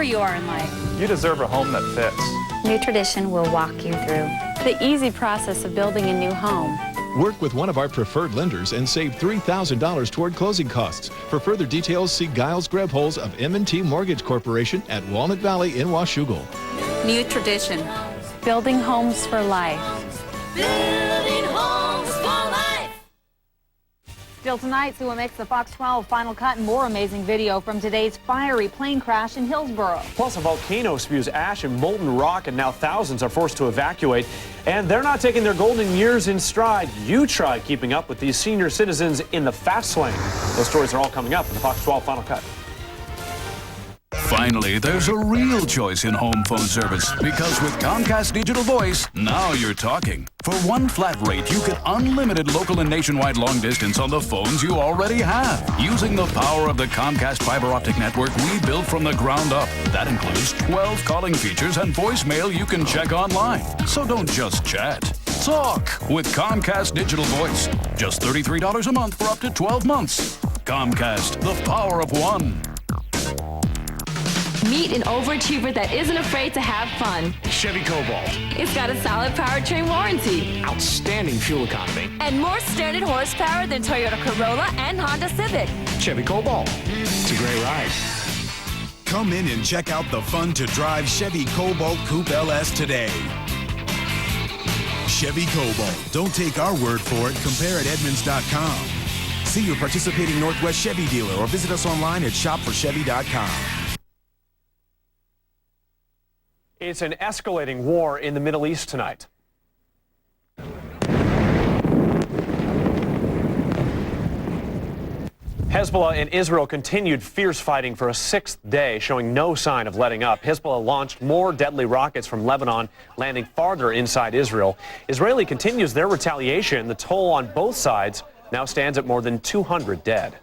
wherever you are in life. You deserve a home that fits. New Tradition will walk you through The easy process of building a new home. Work with one of our preferred lenders and save $3,000 toward closing costs. For further details, see Giles Grebholz of M&T Mortgage Corporation at Walnut Valley in Washougal. New Tradition. Building homes for life. Building homes for life. Still tonight, see what makes the Fox 12 final cut and more amazing video from today's fiery plane crash in Hillsboro. Plus, a volcano spews ash and molten rock, and now thousands are forced to evacuate. And they're not taking their golden years in stride. You try keeping up with these senior citizens in the fast lane. Those stories are all coming up in the Fox 12 final cut. Finally, there's a real choice in home phone service, because with Comcast Digital Voice, now you're talking. For one flat rate, you get unlimited local and nationwide long distance on the phones you already have, using the power of the Comcast fiber optic network we built from the ground up. That includes 12 calling features and voicemail you can check online. So don't just chat. Talk with Comcast Digital Voice. Just $33 a month for up to 12 months. Comcast, the power of one. Meet an overachiever that isn't afraid to have fun. Chevy Cobalt. It's got a solid powertrain warranty. Outstanding fuel economy. And more standard horsepower than Toyota Corolla and Honda Civic. Chevy Cobalt. It's a great ride. Come in and check out the fun-to-drive Chevy Cobalt Coupe LS today. Chevy Cobalt. Don't take our word for it. Compare at Edmunds.com. See your participating Northwest Chevy dealer or visit us online at shopforchevy.com. It's an escalating war in the Middle East tonight. Hezbollah and Israel continued fierce fighting for a sixth day, showing no sign of letting up. Hezbollah launched more deadly rockets from Lebanon, landing farther inside Israel. Israel continues their retaliation. The toll on both sides now stands at more than 200 dead.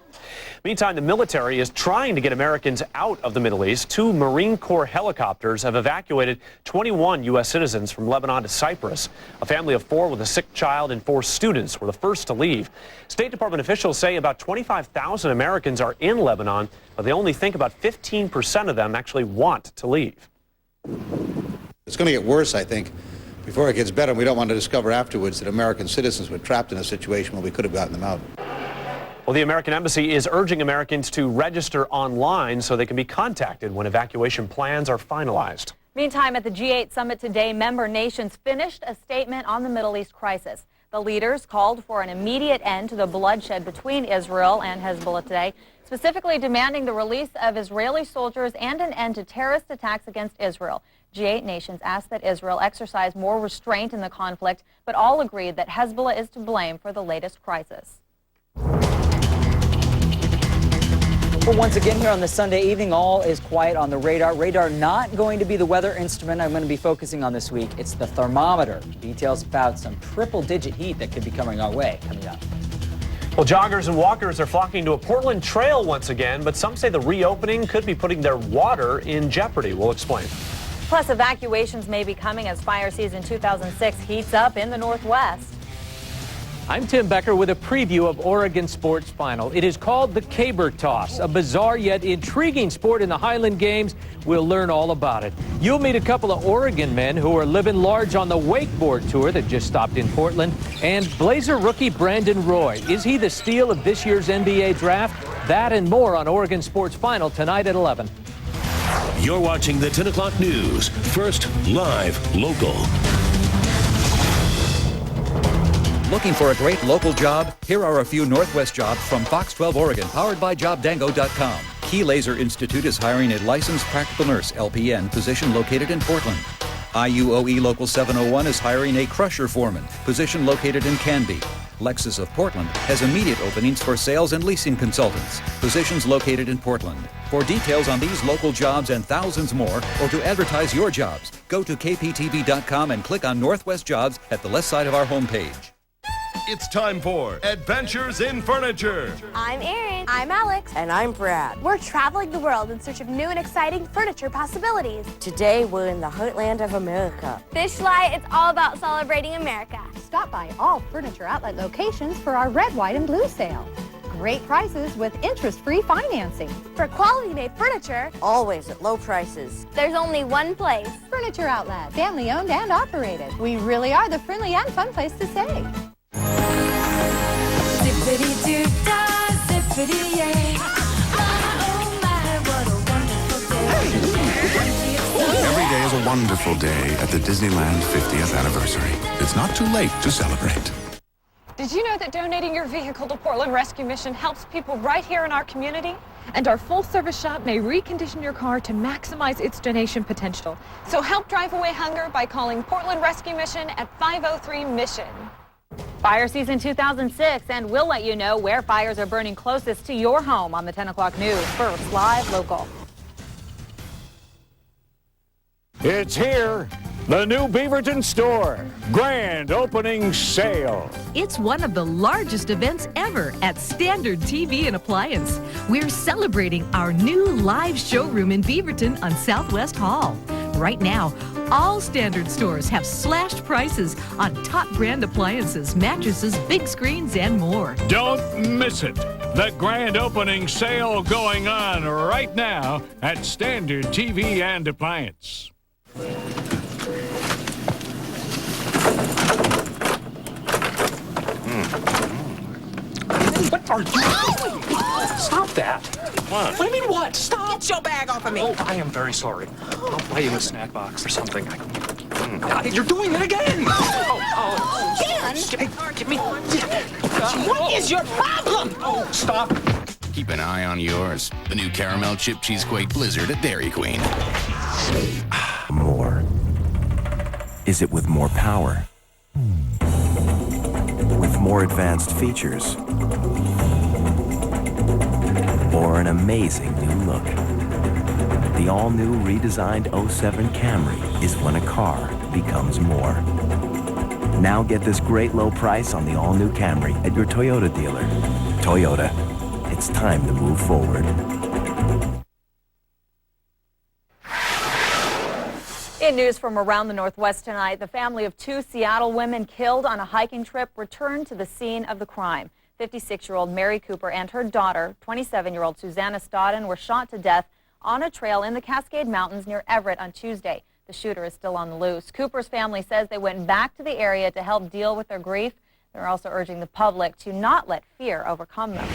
Meantime, the military is trying to get Americans out of the Middle East. 2 Marine Corps helicopters have evacuated 21 U.S. citizens from Lebanon to Cyprus. A family of 4 with a sick child and 4 students were the first to leave. State Department officials say about 25,000 Americans are in Lebanon, but they only think about 15% of them actually want to leave. It's going to get worse, I think, before it gets better. We don't want to discover afterwards that American citizens were trapped in a situation where we could have gotten them out. Well, the American Embassy is urging Americans to register online so they can be contacted when evacuation plans are finalized. Meantime, at the G8 summit today, member nations finished a statement on the Middle East crisis. The leaders called for an immediate end to the bloodshed between Israel and Hezbollah today, specifically demanding the release of Israeli soldiers and an end to terrorist attacks against Israel. G8 nations asked that Israel exercise more restraint in the conflict, but all agreed that Hezbollah is to blame for the latest crisis. Well, once again here on the Sunday evening, all is quiet on the radar. Radar not going to be the weather instrument I'm going to be focusing on this week. It's the thermometer. Details about some triple-digit heat that could be coming our way coming up. Well, joggers and walkers are flocking to a Portland trail once again, but some say the reopening could be putting their water in jeopardy. We'll explain. Plus, evacuations may be coming as fire season 2006 heats up in the Northwest. I'm Tim Becker with a preview of Oregon Sports Final. It is called the Caber Toss, a bizarre yet intriguing sport in the Highland Games. We'll learn all about it. You'll meet a couple of Oregon men who are living large on the wakeboard tour that just stopped in Portland. And Blazer rookie Brandon Roy. Is he the steal of this year's NBA draft? That and more on Oregon Sports Final tonight at 11. You're watching the 10 o'clock news. First, live, local. Looking for a great local job? Here are a few Northwest jobs from Fox 12 Oregon, powered by JobDango.com. Key Laser Institute is hiring a licensed practical nurse, LPN, position located in Portland. IUOE Local 701 is hiring a crusher foreman, position located in Canby. Lexus of Portland has immediate openings for sales and leasing consultants, positions located in Portland. For details on these local jobs and thousands more, or to advertise your jobs, go to KPTV.com and click on Northwest Jobs at the left side of our homepage. It's time for Adventures in Furniture. I'm Erin. I'm Alex. And I'm Brad. We're traveling the world in search of new and exciting furniture possibilities. Today, we're in the heartland of America. Fish Light, it's all about celebrating America. Stop by all furniture outlet locations for our red, white, and blue sale. great prices with interest-free financing. For quality-made furniture, Always at low prices. there's only one place. Furniture Outlet, family-owned and operated. We really are the friendly and fun place to stay. Zippity-doo-dah, zippity-yay. Every day is a wonderful day at the Disneyland 50th anniversary. It's not too late to celebrate. Did you know that donating your vehicle to Portland Rescue Mission helps people right here in our community? And our full-service shop may recondition your car to maximize its donation potential. So help drive away hunger by calling Portland Rescue Mission at 503-MISSION. Fire season 2006, and we'll let you know where fires are burning closest to your home on the 10 o'clock news. First, live local. It's here, the new Beaverton store. Grand opening sale. It's one of the largest events ever at Standard TV and Appliance. We're celebrating our new live showroom in Beaverton on Southwest Hall. Right now, all Standard stores have slashed prices on top brand appliances, mattresses, big screens, and more. Don't miss it. The grand opening sale going on right now at Standard TV and Appliance. What are you doing? Stop that. What? What do you mean what? Stop. Get your bag off of me. Oh, I am very sorry. I'll buy you a snack box or something. You're doing it again. Again? Give me. What is your problem? Oh, stop. Keep an eye on yours. The new Caramel Chip Cheesequake Blizzard at Dairy Queen. More. Is it with more power? With more advanced features? Or an amazing new look? The all-new redesigned 07 Camry is when a car becomes more. Now get this great low price on the all-new Camry at your Toyota dealer. Toyota, it's time to move forward. In news from around the Northwest tonight, the family of 2 Seattle women killed on a hiking trip returned to the scene of the crime. 56-year-old Mary Cooper and her daughter, 27-year-old Susanna Stodden, were shot to death on a trail in the Cascade Mountains near Everett on Tuesday. The shooter is still on the loose. Cooper's family says they went back to the area to help deal with their grief. They're also urging the public to not let fear overcome them.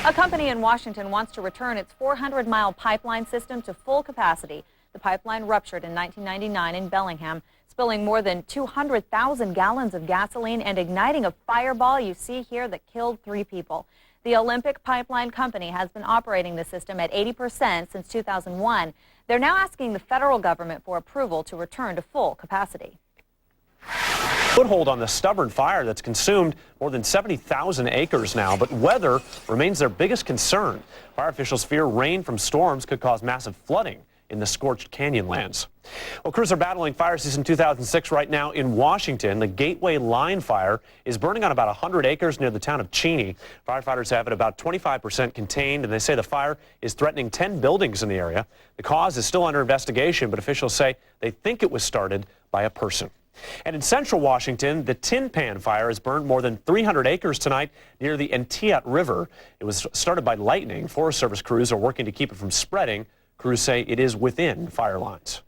A company in Washington wants to return its 400-mile pipeline system to full capacity. The pipeline ruptured in 1999 in Bellingham, spilling more than 200,000 gallons of gasoline and igniting a fireball you see here that killed 3 people. The Olympic Pipeline Company has been operating the system at 80% since 2001. They're now asking the federal government for approval to return to full capacity. Foothold on the stubborn fire that's consumed more than 70,000 acres now, but weather remains their biggest concern. Fire officials fear rain from storms could cause massive flooding in the scorched canyonlands. Well, crews are battling fire season 2006 right now in Washington. The Gateway Line fire is burning on about 100 acres near the town of Cheney. Firefighters have it about 25% contained, and they say the fire is threatening 10 buildings in the area. The cause is still under investigation, but officials say they think it was started by a person. And in central Washington, the Tin Pan fire has burned more than 300 acres tonight near the Entiat River. It was started by lightning. Forest Service crews are working to keep it from spreading. Crews say it is within fire lines.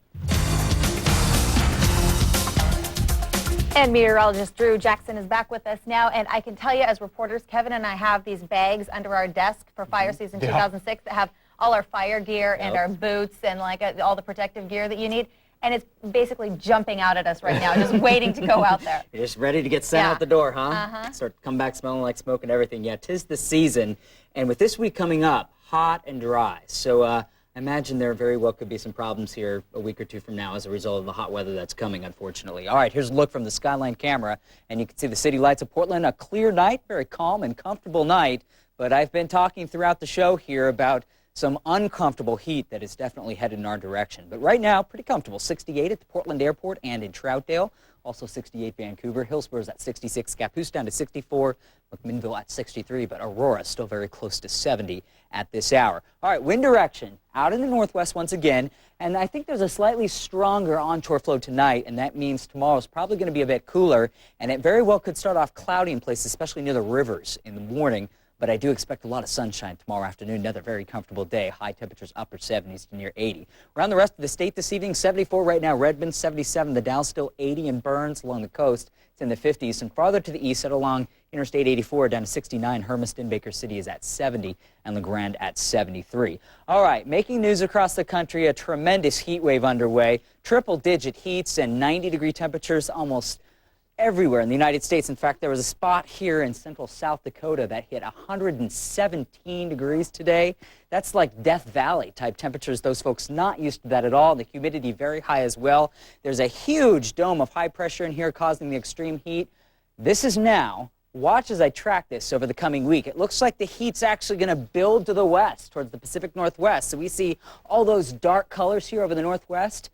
And meteorologist Drew Jackson is back with us now, and I can tell you as reporters, Kevin and I have these bags under our desk for fire season 2006 that have all our fire gear and our boots and like all the protective gear that you need. And it's basically jumping out at us right now, just waiting to go out there. You're just ready to get sent out the door, huh? Start to come back smelling like smoke and everything. Yeah, 'tis the season. And with this week coming up, hot and dry. So I imagine there very well could be some problems here a week or two from now as a result of the hot weather that's coming, unfortunately. All right, here's a look from the Skyline camera. And you can see the city lights of Portland. A clear night, very calm and comfortable night. But I've been talking throughout the show here about some uncomfortable heat that is definitely headed in our direction. But right now, pretty comfortable. 68 at the Portland Airport and in Troutdale. Also 68 Vancouver. Hillsboro's at 66. Scappoose down to 64. McMinnville at 63. But Aurora still very close to 70 at this hour. All right, wind direction out in the northwest once again. And I think there's a slightly stronger onshore flow tonight. And that means tomorrow's probably going to be a bit cooler. And it very well could start off cloudy in places, especially near the rivers in the morning. but I do expect a lot of sunshine tomorrow afternoon. Another very comfortable day. High temperatures upper 70s to near 80. Around the rest of the state this evening, 74 right now. Redmond 77. The Dow still 80 in Burns along the coast. It's in the 50s. And farther to the east, set along Interstate 84 down to 69. Hermiston, Baker City is at 70 and LeGrand at 73. All right, making news across the country. A tremendous heat wave underway. Triple-digit heats and 90-degree temperatures almost everywhere in the United States. In fact, there was a spot here in central South Dakota that hit 117 degrees today. That's like Death Valley type temperatures. Those folks not used to that at all. The humidity very high as well. There's a huge dome of high pressure in here causing the extreme heat. This is now, watch as I track this over the coming week. It looks like the heat's actually going to build to the west towards the Pacific Northwest. So we see all those dark colors here over the northwest.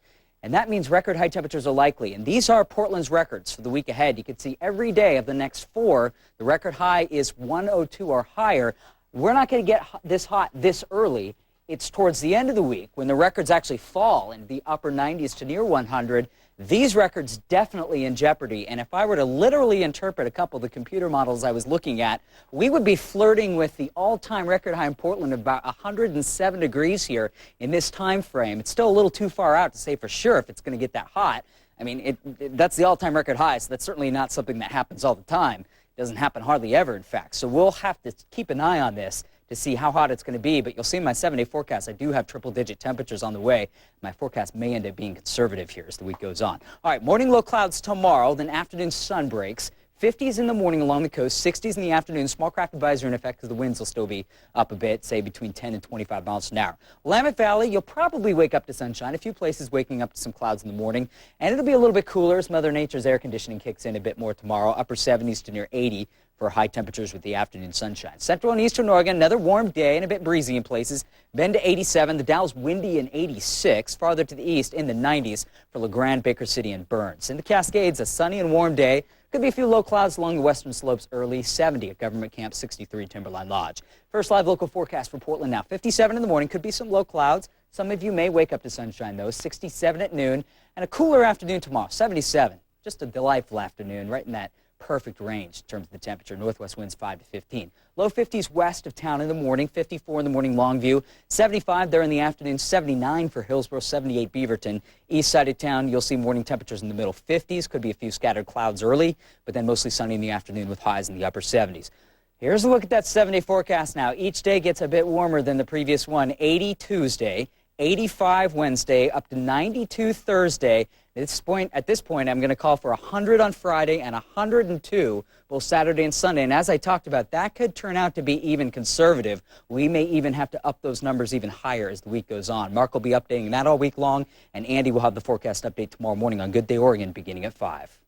And that means record high temperatures are likely. And these are Portland's records for the week ahead. You can see every day of the next 4, the record high is 102 or higher. We're not going to get this hot this early. It's towards the end of the week when the records actually fall in the upper 90s to near 100. These records definitely in jeopardy. And if I were to literally interpret a couple of the computer models I was looking at, we would be flirting with the all-time record high in Portland of about 107 degrees here in this time frame. It's still a little too far out to say for sure if it's going to get that hot. I mean, that's the all-time record high, so that's certainly not something that happens all the time. It doesn't happen hardly ever, in fact. So we'll have to keep an eye on this to see how hot it's going to be. But you'll see in my 7-day forecast, I do have triple-digit temperatures on the way. My forecast may end up being conservative here as the week goes on. All right, morning low clouds tomorrow, then afternoon sun breaks. 50s in the morning along the coast, 60s in the afternoon. Small craft advisory in effect because the winds will still be up a bit, say between 10 and 25 miles an hour. Willamette Valley, you'll probably wake up to sunshine. A few places waking up to some clouds in the morning. And it'll be a little bit cooler as Mother Nature's air conditioning kicks in a bit more tomorrow. Upper 70s to near 80 for high temperatures with the afternoon sunshine. Central and eastern Oregon, another warm day and a bit breezy in places. Bend to 87. The Dow's windy in 86. Farther to the east in the 90s for LeGrand, Baker City, and Burns. In the Cascades, a sunny and warm day. Could be a few low clouds along the western slopes early. 70 at Government Camp 63 Timberline Lodge. First live local forecast for Portland now. 57 in the morning. Could be some low clouds. Some of you may wake up to sunshine, though. 67 at noon. And a cooler afternoon tomorrow. 77. Just a delightful afternoon, right in that perfect range in terms of the temperature. Northwest winds 5 to 15. Low 50s west of town in the morning. 54 in the morning Longview. 75 there in the afternoon. 79 for Hillsborough. 78 Beaverton. East side of town, you'll see morning temperatures in the middle 50s. Could be a few scattered clouds early, but then mostly sunny in the afternoon with highs in the upper 70s. Here's a look at that 7-day forecast now. Each day gets a bit warmer than the previous one. 80 Tuesday, 85 Wednesday, up to 92 Thursday. At this point, I'm going to call for 100 on Friday and 102 both Saturday and Sunday. And as I talked about, that could turn out to be even conservative. We may even have to up those numbers even higher as the week goes on. Mark will be updating that all week long, and Andy will have the forecast update tomorrow morning on Good Day Oregon beginning at 5.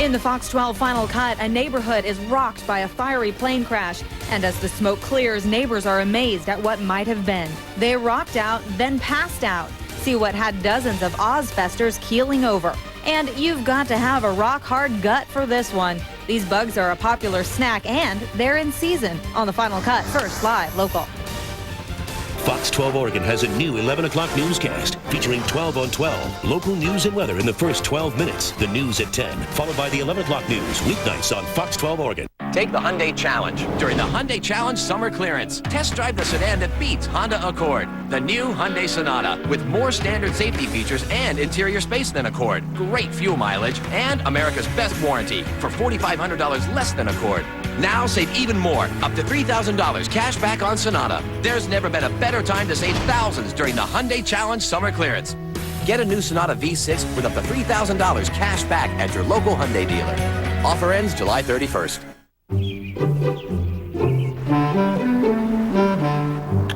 In the Fox 12 final cut, a neighborhood is rocked by a fiery plane crash. And as the smoke clears, neighbors are amazed at what might have been. They rocked out, then passed out. See what had dozens of Ozfesters keeling over. And you've got to have a rock-hard gut for this one. These bugs are a popular snack, and they're in season. On the final cut, first live local. Fox 12 Oregon has a new 11 o'clock newscast featuring 12 on 12. Local news and weather in the first 12 minutes. The news at 10, followed by the 11 o'clock news weeknights on Fox 12 Oregon. Take the Hyundai Challenge during the Hyundai Challenge Summer Clearance. Test drive the sedan that beats Honda Accord. The new Hyundai Sonata with more standard safety features and interior space than Accord. Great fuel mileage and America's best warranty for $4,500 less than Accord. Now save even more, up to $3,000 cash back on Sonata. There's never been a better time to save thousands during the Hyundai Challenge Summer Clearance. Get a new Sonata V6 with up to $3,000 cash back at your local Hyundai dealer. Offer ends July 31st.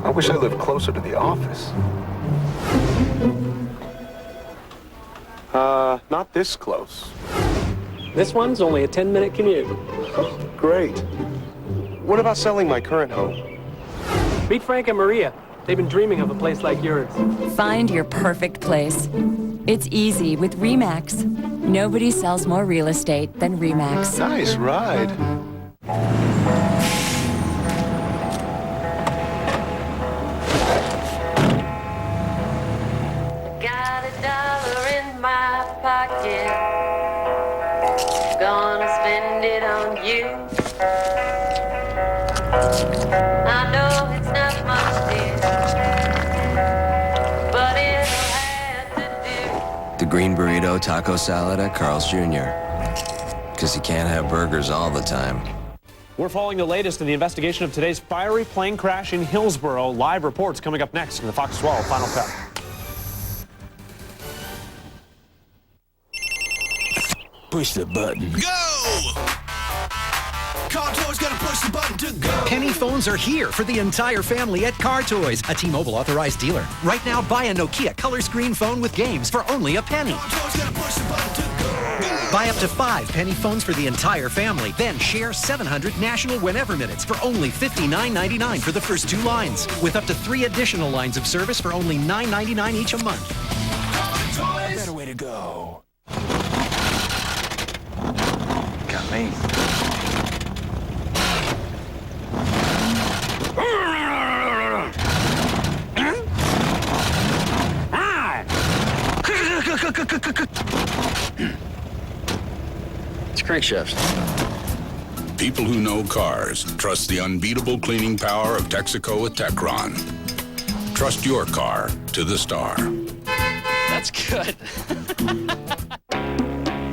I wish I lived closer to the office. Not this close. This one's only a 10-minute commute. Great. What about selling my current home? Meet Frank and Maria. They've been dreaming of a place like yours. Find your perfect place. It's easy with RE/MAX. Nobody sells more real estate than RE/MAX. Nice ride. Got $1 in my pocket. Gonna spend it on you. green burrito taco salad at Carl's Jr. Because you can't have burgers all the time. We're following the latest in the investigation of today's fiery plane crash in Hillsboro. Live reports coming up next in the Fox 12 Final Cut. Push the button. Go! Car Toys gotta push the button to go. Penny phones are here for the entire family at Car Toys, a T-Mobile authorized dealer. Right now, buy a Nokia color screen phone with games for only a penny. Car Toys gotta push the button to go. Buy up to 5 penny phones for the entire family. Then share 700 national whenever minutes for only $59.99 for the first 2 lines. With up to 3 additional lines of service for only $9.99 each a month. Car Toys. Better way to go. Got me. It's crankshafts. People who know cars trust the unbeatable cleaning power of Texaco with Techron. Trust your car to the star. That's good.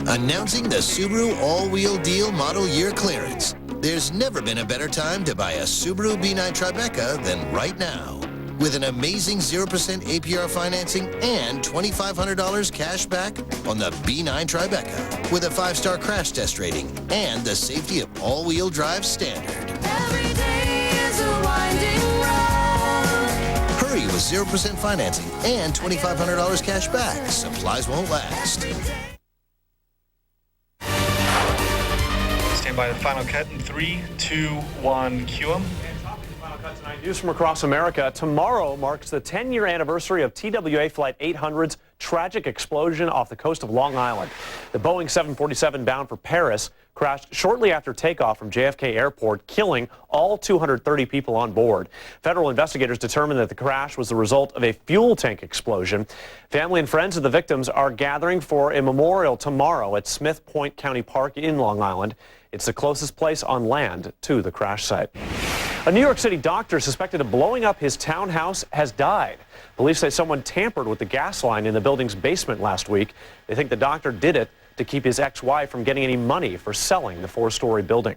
Announcing the Subaru All-Wheel Deal Model Year Clearance. There's never been a better time to buy a Subaru B9 Tribeca than right now. With an amazing 0% APR financing and $2,500 cash back on the B9 Tribeca. With a 5-star crash test rating and the safety of all-wheel drive standard. Every day is a winding road. Hurry with 0% financing and $2,500 cash back. Supplies won't last. Stand by the final cut in 3, 2, 1, cue 'em. Tonight, news from across America. Tomorrow marks the 10-year anniversary of TWA Flight 800's tragic explosion off the coast of Long Island. The Boeing 747 bound for Paris crashed shortly after takeoff from JFK Airport, killing all 230 people on board. Federal investigators determined that the crash was the result of a fuel tank explosion. Family and friends of the victims are gathering for a memorial tomorrow at Smith Point County Park in Long Island. It's the closest place on land to the crash site. A New York City doctor suspected of blowing up his townhouse has died. Police say someone tampered with the gas line in the building's basement last week. They think the doctor did it to keep his ex-wife from getting any money for selling the 4-story building.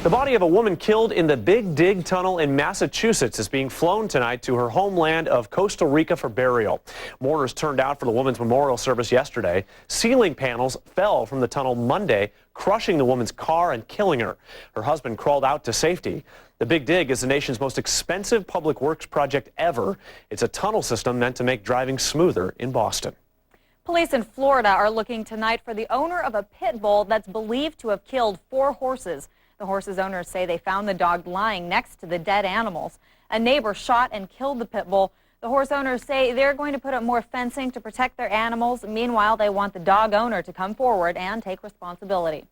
The body of a woman killed in the Big Dig Tunnel in Massachusetts is being flown tonight to her homeland of Costa Rica for burial. Mourners turned out for the woman's memorial service yesterday. Ceiling panels fell from the tunnel Monday, crushing the woman's car and killing her. Her husband crawled out to safety. The Big Dig is the nation's most expensive public works project ever. It's a tunnel system meant to make driving smoother in Boston. Police in Florida are looking tonight for the owner of a pit bull that's believed to have killed 4 horses. The horses' owners say they found the dog lying next to the dead animals. A neighbor shot and killed the pit bull. The horse owners say they're going to put up more fencing to protect their animals. Meanwhile, they want the dog owner to come forward and take responsibility.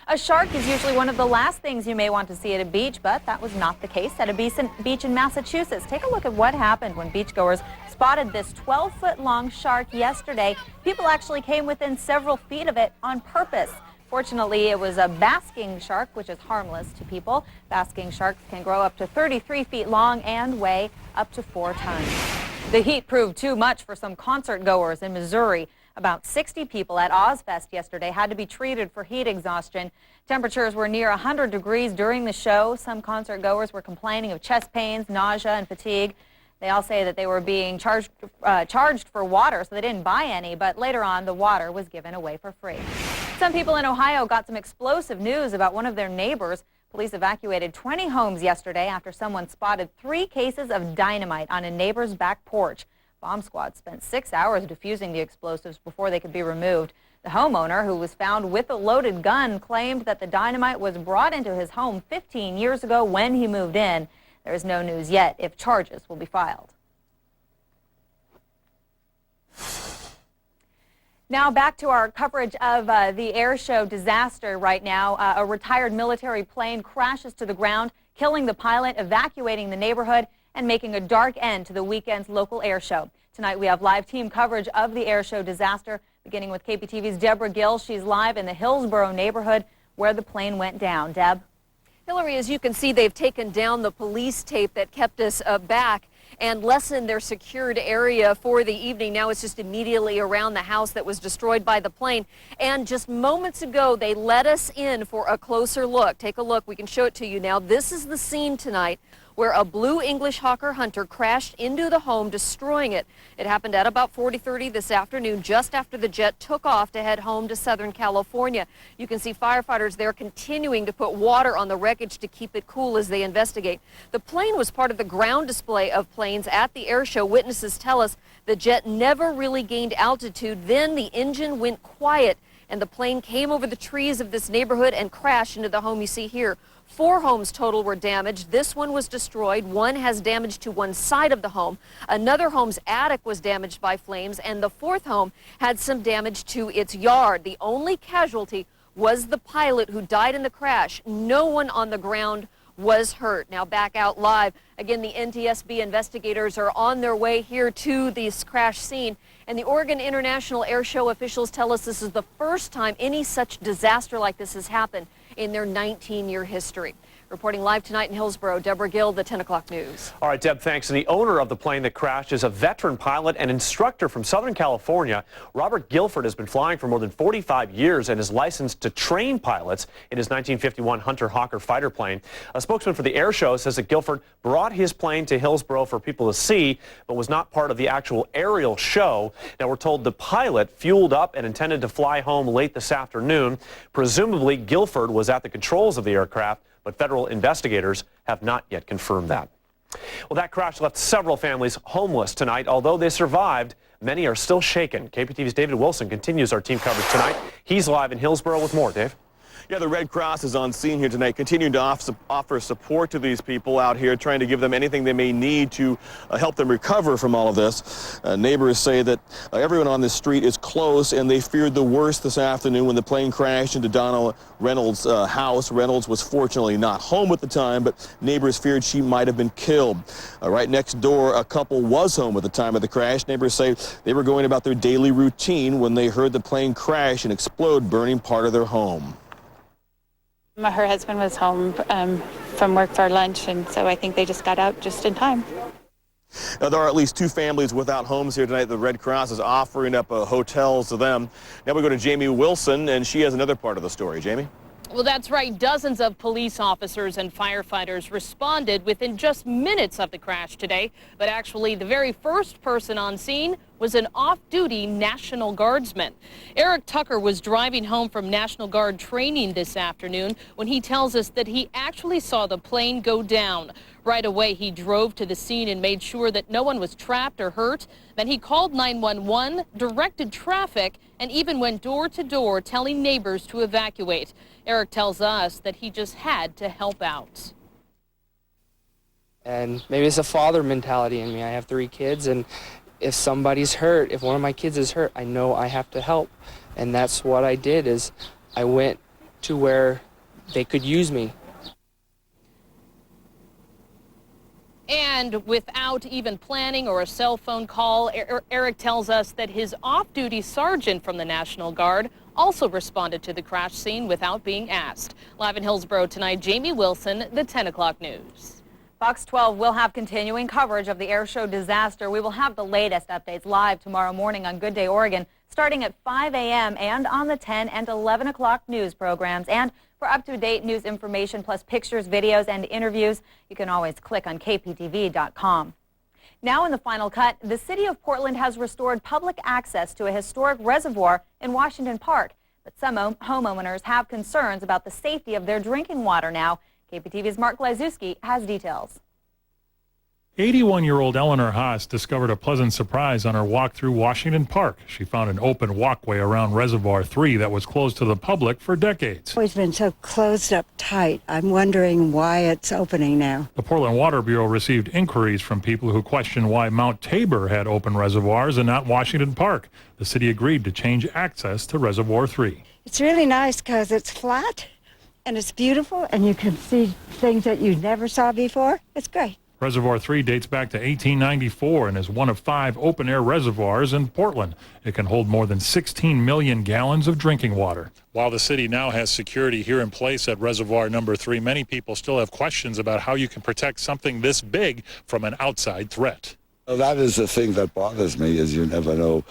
A shark is usually one of the last things you may want to see at a beach, but that was not the case at a beach in Massachusetts. Take a look at what happened when beachgoers spotted this 12-foot-long shark yesterday. People actually came within several feet of it on purpose. Fortunately, it was a basking shark, which is harmless to people. Basking sharks can grow up to 33 feet long and weigh up to 4 tons. The heat proved too much for some concert goers in Missouri. About 60 people at Ozfest yesterday had to be treated for heat exhaustion. Temperatures were near 100 degrees during the show. Some concert goers were complaining of chest pains, nausea, and fatigue. They all say that they were being charged for water, so they didn't buy any, but later on the water was given away for free. Some people in Ohio got some explosive news about one of their neighbors. Police evacuated 20 homes yesterday after someone spotted 3 cases of dynamite on a neighbor's back porch. Bomb squad spent 6 hours defusing the explosives before they could be removed. The homeowner, who was found with a loaded gun, claimed that the dynamite was brought into his home 15 years ago when he moved in. There is no news yet if charges will be filed. Now back to our coverage of the air show disaster right now. A retired military plane crashes to the ground, killing the pilot, evacuating the neighborhood, and making a dark end to the weekend's local air show. Tonight we have live team coverage of the air show disaster, beginning with KPTV's Deborah Gill. She's live in the Hillsboro neighborhood where the plane went down. Deb? Hillary, as you can see, they've taken down the police tape that kept us back. and lessen their secured area for the evening. Now it's just immediately around the house that was destroyed by the plane. And just moments ago, they let us in for a closer look. Take a look. We can show it to you now. This is the scene tonight where a blue English Hawker Hunter crashed into the home, destroying it. It happened at about 40:30 this afternoon, just after the jet took off to head home to Southern California. You can see firefighters there continuing to put water on the wreckage to keep it cool as they investigate. The plane was part of the ground display of planes at the air show. Witnesses tell us the jet never really gained altitude. Then the engine went quiet, and the plane came over the trees of this neighborhood and crashed into the home you see here. 4 homes total were damaged. This one was destroyed. One has damage to one side of the home. Another home's attic was damaged by flames, and the 4th home had some damage to its yard. The only casualty was the pilot who died in the crash. No one on the ground was hurt. Now back out live. Again, the NTSB investigators are on their way here to this crash scene. And the Oregon International Air Show officials tell us this is the first time any such disaster like this has happened in their 19-year history. Reporting live tonight in Hillsborough, Deborah Gill, the 10 o'clock news. All right, Deb, thanks. And the owner of the plane that crashed is a veteran pilot and instructor from Southern California. Robert Guilford has been flying for more than 45 years and is licensed to train pilots in his 1951 Hunter Hawker fighter plane. A spokesman for the air show says that Guilford brought his plane to Hillsborough for people to see, but was not part of the actual aerial show. Now, we're told the pilot fueled up and intended to fly home late this afternoon. Presumably, Guilford was at the controls of the aircraft, but federal investigators have not yet confirmed that. Well, that crash left several families homeless tonight. Although they survived, many are still shaken. KPTV's David Wilson continues our team coverage tonight. He's live in Hillsborough with more. Dave? Yeah, the Red Cross is on scene here tonight, continuing to offer support to these people out here, trying to give them anything they may need to help them recover from all of this. Neighbors say that everyone on this street is close, and they feared the worst this afternoon when the plane crashed into Donna Reynolds' house. Reynolds was fortunately not home at the time, but neighbors feared she might have been killed. Right next door, a couple was home at the time of the crash. Neighbors say they were going about their daily routine when they heard the plane crash and explode, burning part of their home. Her husband was home from work for lunch, and so I think they just got out just in time. Now, there are at least 2 families without homes here tonight. The Red Cross is offering up hotels to them. Now we go to Jamie Wilson, and she has another part of the story. Jamie? Well, that's right. Dozens of police officers and firefighters responded within just minutes of the crash today. But actually, the very first person on scene was an off-duty National Guardsman. Eric Tucker was driving home from National Guard training this afternoon when he tells us that he actually saw the plane go down. Right away, he drove to the scene and made sure that no one was trapped or hurt. Then he called 911, directed traffic, and even went door to door telling neighbors to evacuate. Eric tells us that he just had to help out. And maybe it's a father mentality in me. I have 3 kids, and if somebody's hurt, if one of my kids is hurt, I know I have to help. And that's what I did, is I went to where they could use me. And without even planning or a cell phone call, Eric tells us that his off-duty sergeant from the National Guard also responded to the crash scene without being asked. Live in Hillsborough tonight, Jamie Wilson, the 10 o'clock news. Fox 12 will have continuing coverage of the air show disaster. We will have the latest updates live tomorrow morning on Good Day Oregon, starting at 5 a.m. and on the 10 and 11 o'clock news programs. And for up-to-date news information, plus pictures, videos, and interviews, you can always click on kptv.com. Now in the final cut, the city of Portland has restored public access to a historic reservoir in Washington Park. But some homeowners have concerns about the safety of their drinking water now. KPTV's Mark Glazewski has details. 81-year-old Eleanor Haas discovered a pleasant surprise on her walk through Washington Park. She found an open walkway around Reservoir 3 that was closed to the public for decades. It's always been so closed up tight. I'm wondering why it's opening now. The Portland Water Bureau received inquiries from people who questioned why Mount Tabor had open reservoirs and not Washington Park. The city agreed to change access to Reservoir 3. It's really nice because it's flat and it's beautiful and you can see things that you never saw before. It's great. Reservoir 3 dates back to 1894 and is one of 5 open-air reservoirs in Portland. It can hold more than 16 million gallons of drinking water. While the city now has security here in place at Reservoir number 3, many people still have questions about how you can protect something this big from an outside threat. Well, that is the thing that bothers me, is you never know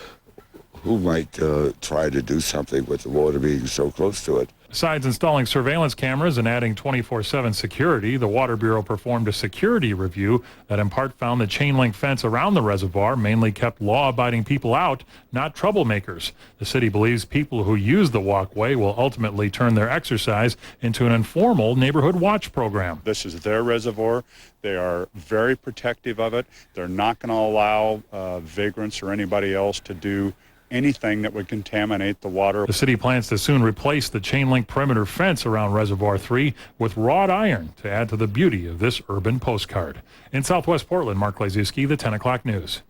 who might try to do something with the water being so close to it. Besides installing surveillance cameras and adding 24/7 security, the Water Bureau performed a security review that in part found the chain link fence around the reservoir mainly kept law-abiding people out, not troublemakers. The city believes people who use the walkway will ultimately turn their exercise into an informal neighborhood watch program. This is their reservoir. They are very protective of it. They're not going to allow vagrants or anybody else to do anything that would contaminate the water. The city plans to soon replace the chain link perimeter fence around Reservoir 3 with wrought iron to add to the beauty of this urban postcard. In Southwest Portland, Mark Lazuski, the 10 o'clock news.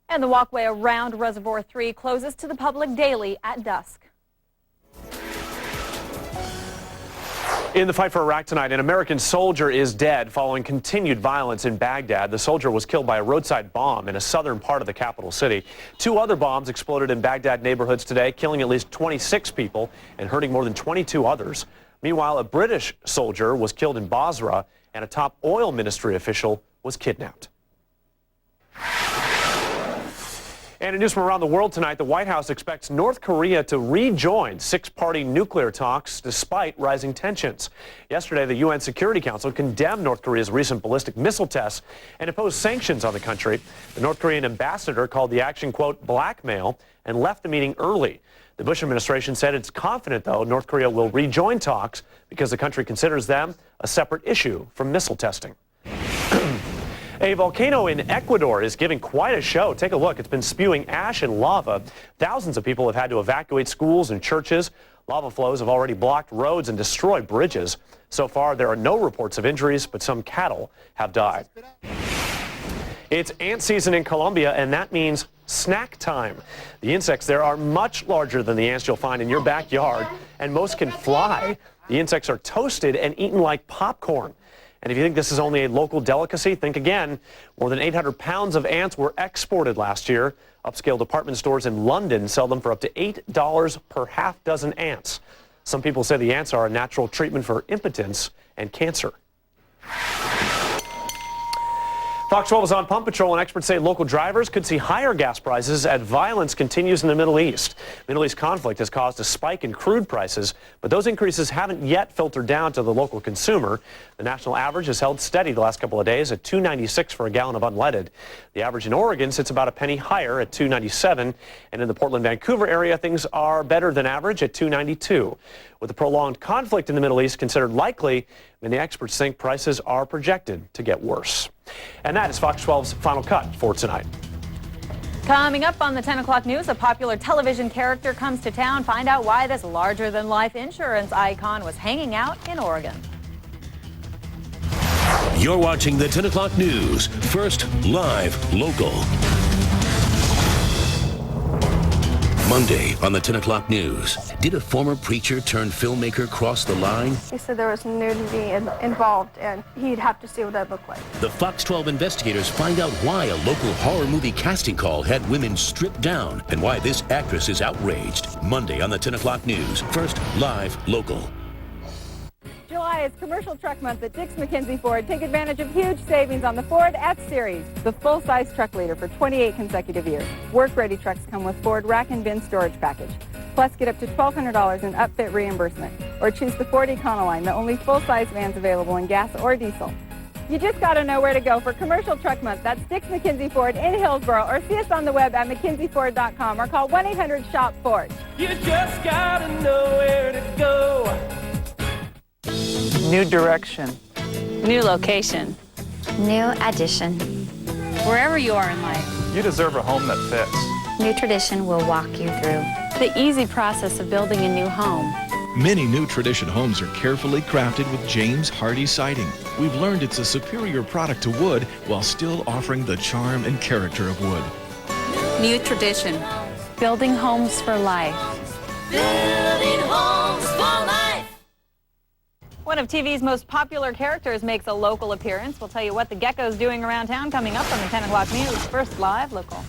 And the walkway around Reservoir 3 closes to the public daily at dusk. In the fight for Iraq tonight, an American soldier is dead following continued violence in Baghdad. The soldier was killed by a roadside bomb in a southern part of the capital city. 2 other bombs exploded in Baghdad neighborhoods today, killing at least 26 people and hurting more than 22 others. Meanwhile, a British soldier was killed in Basra, and a top oil ministry official was kidnapped. And in news from around the world tonight, the White House expects North Korea to rejoin 6-party nuclear talks despite rising tensions. Yesterday, the UN Security Council condemned North Korea's recent ballistic missile tests and imposed sanctions on the country. The North Korean ambassador called the action, quote, blackmail, and left the meeting early. The Bush administration said it's confident, though, North Korea will rejoin talks because the country considers them a separate issue from missile testing. A volcano in Ecuador is giving quite a show. Take a look. It's been spewing ash and lava. Thousands of people have had to evacuate schools and churches. Lava flows have already blocked roads and destroyed bridges. So far, there are no reports of injuries, but some cattle have died. It's ant season in Colombia, and that means snack time. The insects there are much larger than the ants you'll find in your backyard, and most can fly. The insects are toasted and eaten like popcorn. And if you think this is only a local delicacy, think again. More than 800 pounds of ants were exported last year. Upscale department stores in London sell them for up to $8 per half dozen ants. Some people say the ants are a natural treatment for impotence and cancer. Fox 12 is on Pump Patrol, and experts say local drivers could see higher gas prices as violence continues in the Middle East. Middle East conflict has caused a spike in crude prices, but those increases haven't yet filtered down to the local consumer. The national average has held steady the last couple of days at $2.96 for a gallon of unleaded. The average in Oregon sits about a penny higher at $2.97, and in the Portland-Vancouver area, things are better than average at $2.92. With the prolonged conflict in the Middle East considered likely, many experts think prices are projected to get worse. And that is Fox 12's Final Cut for tonight. Coming up on the 10 o'clock news, a popular television character comes to town. Find out why this larger-than-life insurance icon was hanging out in Oregon. You're watching the 10 o'clock news. First, live, local. Monday on the 10 o'clock news. Did a former preacher turned filmmaker cross the line? He said there was nudity involved and he'd have to see what that looked like. The Fox 12 investigators find out why a local horror movie casting call had women stripped down and why this actress is outraged. Monday on the 10 o'clock news. First, live, local. July is Commercial Truck Month at Dix McKenzie Ford. Take advantage of huge savings on the Ford F-Series, the full-size truck leader for 28 consecutive years. Work-ready trucks come with Ford rack and bin storage package. Plus, get up to $1,200 in upfit reimbursement. Or choose the Ford Econoline, the only full-size vans available in gas or diesel. You just got to know where to go for Commercial Truck Month. That's Dix McKenzie Ford in Hillsboro. Or see us on the web at McKenzieFord.com or call 1-800-SHOP-FORD. You just got to know where to go. New direction. New location. New addition. Wherever you are in life, You deserve a home that fits. New Tradition will walk you through the easy process of building a new home. Many New Tradition homes are carefully crafted with James Hardie siding. We've learned it's a superior product to wood while still offering the charm and character of wood. New Tradition. Building homes for life. Building homes for life. One of TV's most popular characters makes a local appearance. We'll tell you what the Gecko's doing around town coming up on the 10 o'clock news. First, live local.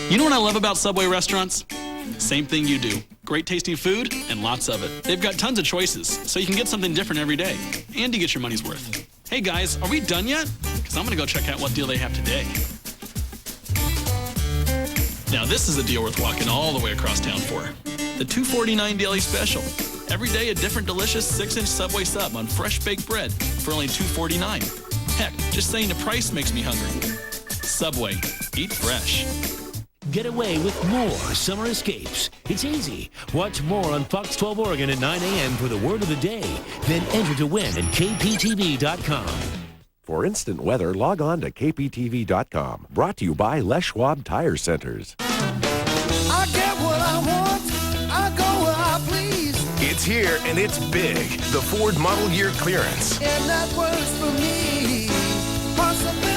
You know what I love about Subway restaurants? Same thing you do. Great tasting food and lots of it. They've got tons of choices, so you can get something different every day. And you get your money's worth. Hey guys, are we done yet? Because I'm going to go check out what deal they have today. Now this is a deal worth walking all the way across town for. The $2.49 daily special. Every day a different delicious 6-inch Subway sub on fresh baked bread for only $2.49. Heck, just saying the price makes me hungry. Subway, eat fresh. Get away with more summer escapes. It's easy. Watch more on Fox 12 Oregon at 9 a.m. for the word of the day. Then enter to win at KPTV.com. For instant weather, log on to KPTV.com. Brought to you by Les Schwab Tire Centers. I get what I want. I go where I please. It's here and it's big. The Ford Model Year Clearance. And that works for me. Possibilities.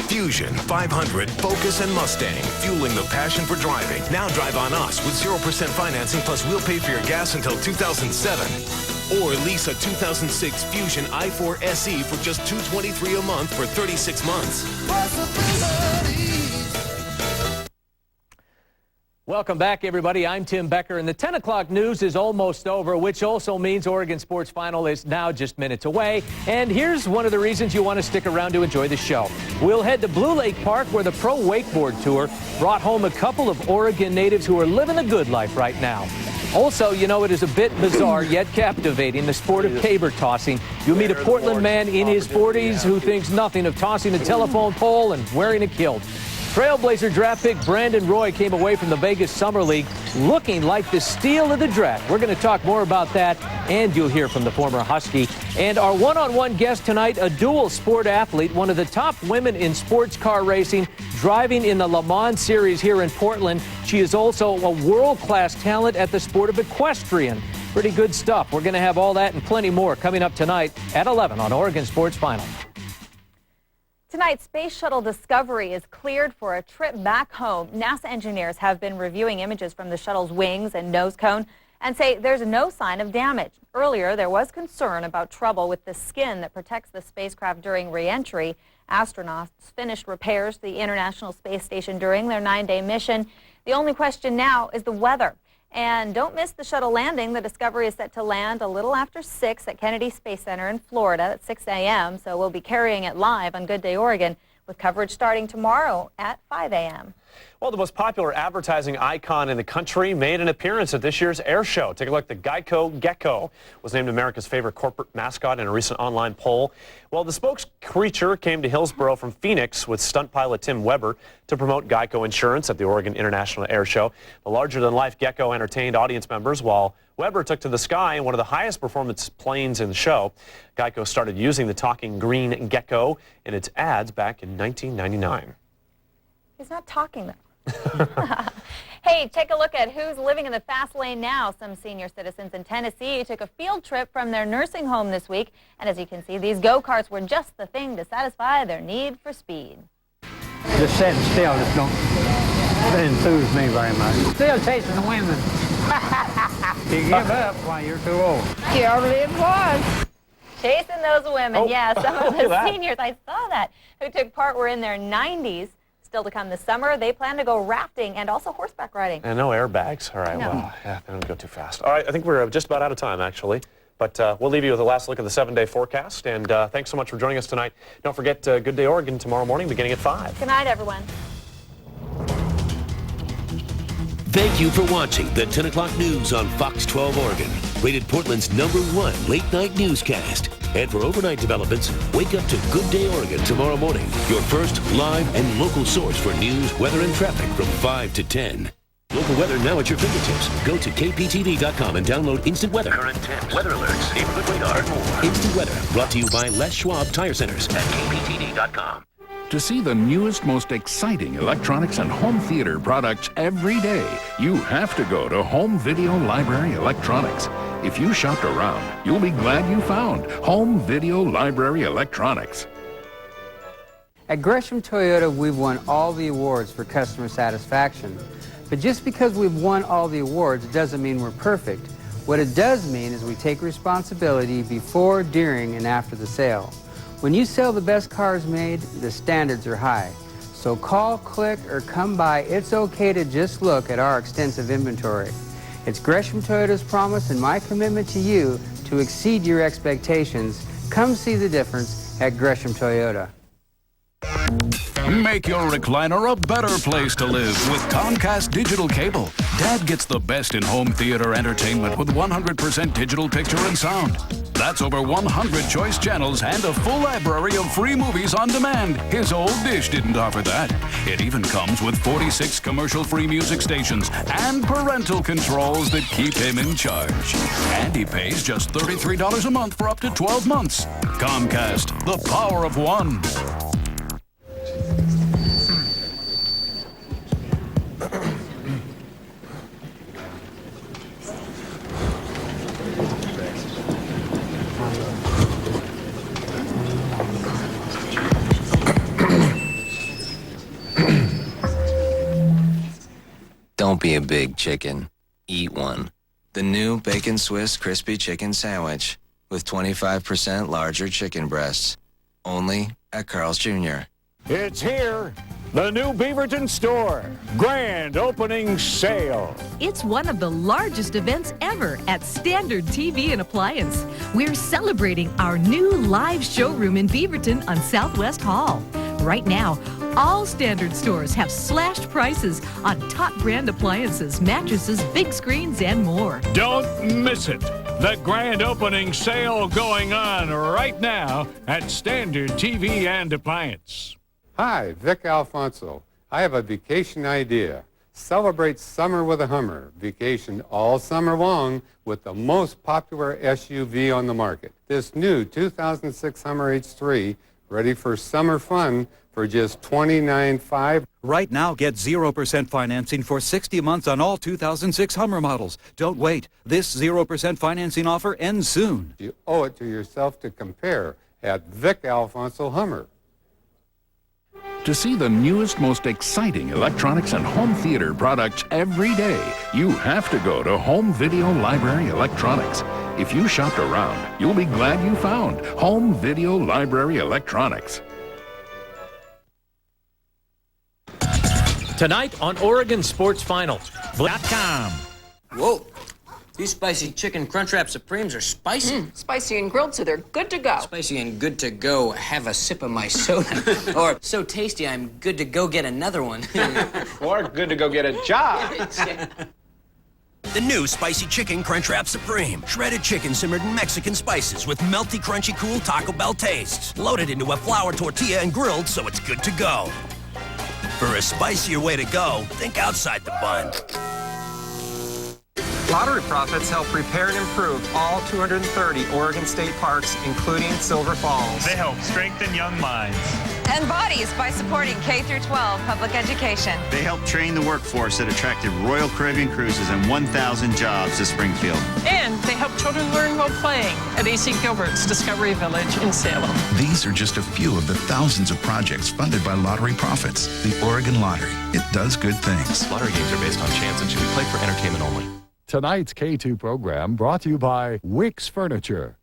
Fusion, 500, Focus, and Mustang, fueling the passion for driving. Now drive on us with 0% financing, plus we'll pay for your gas until 2007. Or lease a 2006 Fusion i4 SE for just $223 a month for 36 months. Welcome back, everybody. I'm Tim Becker, and the 10 o'clock news is almost over, which also means Oregon Sports Final is now just minutes away. And here's one of the reasons you want to stick around to enjoy the show. We'll head to Blue Lake Park, where the Pro Wakeboard Tour brought home a couple of Oregon natives who are living the good life right now. Also, you know, it is a bit bizarre yet captivating, the sport of caber tossing. You meet a Portland man in his 40s who thinks nothing of tossing a telephone pole and wearing a kilt. Trailblazer draft pick Brandon Roy came away from the Vegas Summer League looking like the steal of the draft. We're going to talk more about that, and you'll hear from the former Husky. And our one-on-one guest tonight, a dual sport athlete, one of the top women in sports car racing, driving in the Le Mans Series here in Portland. She is also a world-class talent at the sport of equestrian. Pretty good stuff. We're going to have all that and plenty more coming up tonight at 11 on Oregon Sports Final. Tonight, Space Shuttle Discovery is cleared for a trip back home. NASA engineers have been reviewing images from the shuttle's wings and nose cone and say there's no sign of damage. Earlier, there was concern about trouble with the skin that protects the spacecraft during re-entry. Astronauts finished repairs to the International Space Station during their 9-day mission. The only question now is the weather. And don't miss the shuttle landing. The Discovery is set to land a little after 6 at Kennedy Space Center in Florida at 6 a.m. So we'll be carrying it live on Good Day Oregon with coverage starting tomorrow at 5 a.m. Well, the most popular advertising icon in the country made an appearance at this year's air show. Take a look. The Geico Gecko was named America's favorite corporate mascot in a recent online poll. Well, the spokes creature came to Hillsboro from Phoenix with stunt pilot Tim Weber to promote Geico Insurance at the Oregon International Air Show. The larger-than-life Gecko entertained audience members while Weber took to the sky in one of the highest performance planes in the show. Geico started using the talking green gecko in its ads back in 1999. He's not talking, though. Hey, take a look at who's living in the fast lane now. Some senior citizens in Tennessee took a field trip from their nursing home this week. And as you can see, these go-karts were just the thing to satisfy their need for speed. Just sitting still just don't enthuse me very much. Still chasing the women. You give up while you're too old. Here it was. Chasing those women, Oh. yeah. Some of Look at the that. seniors, I saw that, who took part were in their 90s. Still to come this summer, they plan to go rafting and also horseback riding. And no airbags. All right, No. well, yeah, they don't go too fast. All right, I think we're just about out of time, actually. But we'll leave you with a last look at the 7-day forecast. And thanks so much for joining us tonight. Don't forget Good Day Oregon tomorrow morning beginning at 5. Good night, everyone. Thank you for watching the 10 o'clock news on Fox 12 Oregon, rated Portland's #1 late-night newscast. And for overnight developments, wake up to Good Day Oregon tomorrow morning, your first live and local source for news, weather, and traffic from 5 to 10. Local weather now at your fingertips. Go to KPTV.com and download Instant Weather. Current temps, weather alerts, neighborhood radar, and more. Instant Weather, brought to you by Les Schwab Tire Centers at KPTV.com. To see the newest, most exciting electronics and home theater products every day, you have to go to Home Video Library Electronics. If you shopped around, you'll be glad you found Home Video Library Electronics. At Gresham Toyota, we've won all the awards for customer satisfaction. But just because we've won all the awards doesn't mean we're perfect. What it does mean is we take responsibility before, during, and after the sale. When you sell the best cars made, the standards are high. So call, click, or come by. It's okay to just look at our extensive inventory. It's Gresham Toyota's promise and my commitment to you to exceed your expectations. Come see the difference at Gresham Toyota. Make your recliner a better place to live with Comcast Digital Cable. Dad gets the best in home theater entertainment with 100% digital picture and sound. That's over 100 choice channels and a full library of free movies on demand. His old dish didn't offer that. It even comes with 46 commercial-free music stations and parental controls that keep him in charge. And he pays just $33 a month for up to 12 months. Comcast, the power of one. Don't be a big chicken. Eat one. The new Bacon Swiss Crispy Chicken Sandwich with 25% larger chicken breasts. Only at Carl's Jr. It's here, the new Beaverton store. Grand opening sale. It's one of the largest events ever at Standard TV and Appliance. We're celebrating our new live showroom in Beaverton on Southwest Hall. Right now, all Standard stores have slashed prices on top brand appliances, mattresses, big screens, and more. Don't miss it. The grand opening sale going on right now at Standard TV and Appliance. Hi, Vic Alfonso. I have a vacation idea. Celebrate summer with a Hummer. Vacation all summer long with the most popular SUV on the market. This new 2006 Hummer H3, ready for summer fun for just $29,500. Right now, get 0% financing for 60 months on all 2006 Hummer models. Don't wait. This 0% financing offer ends soon. You owe it to yourself to compare at Vic Alfonso Hummer. To see the newest, most exciting electronics and home theater products every day, you have to go to Home Video Library Electronics. If you shopped around, you'll be glad you found Home Video Library Electronics. Tonight on Oregon Sports Finals. .com. Whoa. These spicy chicken Crunchwrap Supremes are spicy. Spicy and grilled, so they're good to go. Spicy and good to go. Have a sip of my soda. Or so tasty, I'm good to go get another one. Or good to go get a job. The new Spicy Chicken Crunchwrap Supreme. Shredded chicken simmered in Mexican spices with melty, crunchy, cool Taco Bell tastes. Loaded into a flour tortilla and grilled so it's good to go. For a spicier way to go, think outside the bun. Lottery profits help repair and improve all 230 Oregon state parks, including Silver Falls. They help strengthen young minds and bodies by supporting K-12 public education. They help train the workforce that attracted Royal Caribbean Cruises and 1,000 jobs to Springfield. And they help children learn while playing at A.C. Gilbert's Discovery Village in Salem. These are just a few of the thousands of projects funded by lottery profits. The Oregon Lottery. It does good things. Lottery games are based on chance and should be played for entertainment only. Tonight's K2 program brought to you by Wix Furniture.